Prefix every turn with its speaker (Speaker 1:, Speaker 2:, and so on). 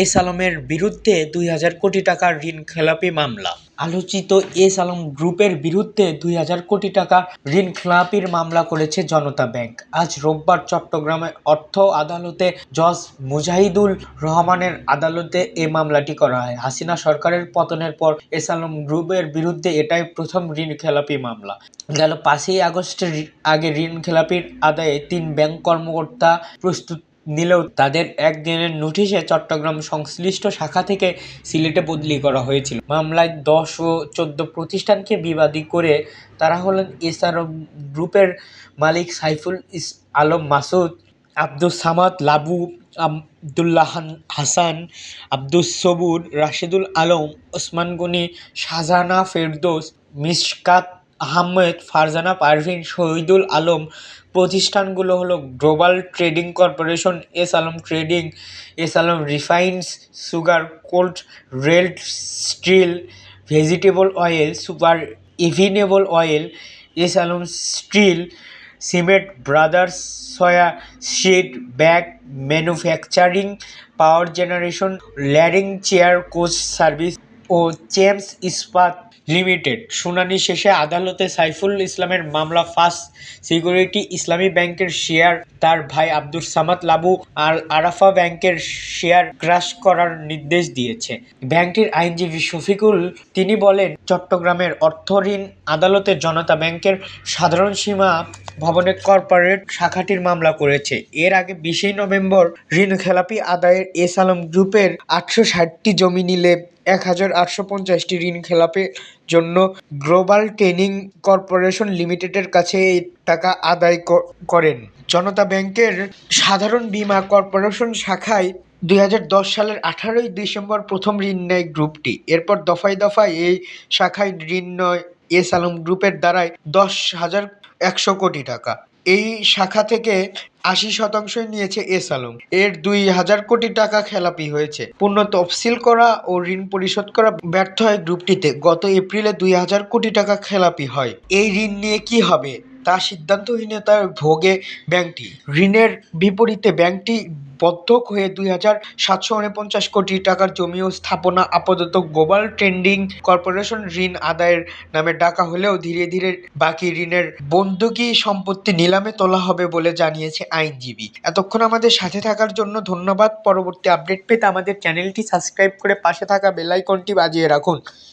Speaker 1: S আলমের বিরুদ্ধে ২,০০০ কোটি টাকার ঋণ খেলাপি মামলা। আলোচিত এস আলম গ্রুপের বিরুদ্ধে ২,০০০ কোটি টাকা ঋণ খেলাপির মামলা করেছে জনতা ব্যাংক। আজ রোববার চট্টগ্রামে অর্থ আদালতে জজ মুজাহিদুল রহমানের আদালতে এ মামলাটি করা হয়। হাসিনা সরকারের পতনের পর এস আলম গ্রুপের বিরুদ্ধে এটাই প্রথম ঋণ খেলাপি মামলা। গেল ৫ই আগস্টের আগে ঋণ খেলাপির আদায়ে ৩ ব্যাংক কর্মকর্তা প্রস্তুত নিলেও তাদের একদিনের নোটিশে চট্টগ্রাম সংশ্লিষ্ট শাখা থেকে সিলেটে বদলি করা হয়েছিল। মামলায় ১০ ও ১৪ প্রতিষ্ঠানকে বিবাদী করে তারা হলেন এস আলম গ্রুপের মালিক সাইফুল আলম মাসুদ, আব্দুস সামাদ লাবু, আব্দুল্লাহ হাসান, আব্দুস সবুর, রাশেদুল আলম, ওসমান গনি, শাহজাহান ফেরদৌস, মিশকাত আহমেদ, ফারজানা পারভীন, শহীদুল আলম। প্রতিষ্ঠানগুলো হলো global trading corporation, S Alam trading, S Alam refined sugar, cold rolled steel, vegetable oil, super edible oil, S Alam steel, cement brothers, soya seed bag manufacturing, power generation, ল্যারিং চেয়ার কোচ সার্ভিস ও চেমস ইস্পাত লিমিটেড। শুনানি শেষে আদালতে সাইফুল ইসলামের মামলা ফার্স্ট সিকিউরিটি ইসলামী ব্যাংকের share তার ভাই আব্দুস সামাদ লাবু আর আরাফা ব্যাংকের শেয়ার ক্রাশ করার নির্দেশ দিয়েছে। ব্যাংকটির আইনজীবী শফিকুল তিনি বলেন, চট্টগ্রামের অর্থ ঋণ আদালতে জনতা ব্যাংকের সাধারণ সীমা ভবনে কর্পোরেট শাখাটির মামলা করেছে। এর আগে ২০ নভেম্বর ঋণ খেলাপি আদায়ের এস আলম গ্রুপের ৮৬০টি জমি নিলে ১,৮৫০টি ঋণ খেলাপের জন্য গ্লোবাল ট্রেডিং কর্পোরেশন লিমিটেডের কাছে এই টাকা আদায় করেন। জনতা ব্যাংকের সাধারণ বীমা কর্পোরেশন শাখায় ২০১০ সালের ১৮ই ডিসেম্বর প্রথম ঋণ নেয় গ্রুপটি। এরপর দফায় দফায় এই শাখায় ঋণ নেয় এস আলম গ্রুপের দ্বারাই ১০,১০০ কোটি টাকা। এই শাখা থেকে ৮০% নিয়েছে এস আলম। এর ২,০০০ কোটি টাকা খেলাপি হয়েছে। পূর্ণ তফসিল করা ও ঋণ পরিশোধ করা ব্যর্থ হয় গ্রুপটিতে। গত এপ্রিলে ২,০০০ কোটি টাকা খেলাপি হয়। এই ঋণ নিয়ে কি হবে তা সিদ্ধান্তহীনতায় ভোগে ব্যাংকটি। ঋণের বিপরীতে ব্যাংকটি বদ্ধক হয়ে ২,৭৪৯ কোটি টাকার জমি ও স্থাপনা আপাতত গ্লোবাল ট্রেডিং কর্পোরেশন ঋণ আদায়ের নামে ডাকা হলেও ধীরে ধীরে বাকি ঋণের বন্ধকি সম্পত্তি নিলামে তোলা হবে বলে জানিয়েছে আইনজীবী। এতক্ষণ আমাদের সাথে থাকার জন্য ধন্যবাদ। পরবর্তী আপডেট পেতে আমাদের চ্যানেলটি সাবস্ক্রাইব করে পাশে থাকা বেল আইকনটি বাজিয়ে রাখুন।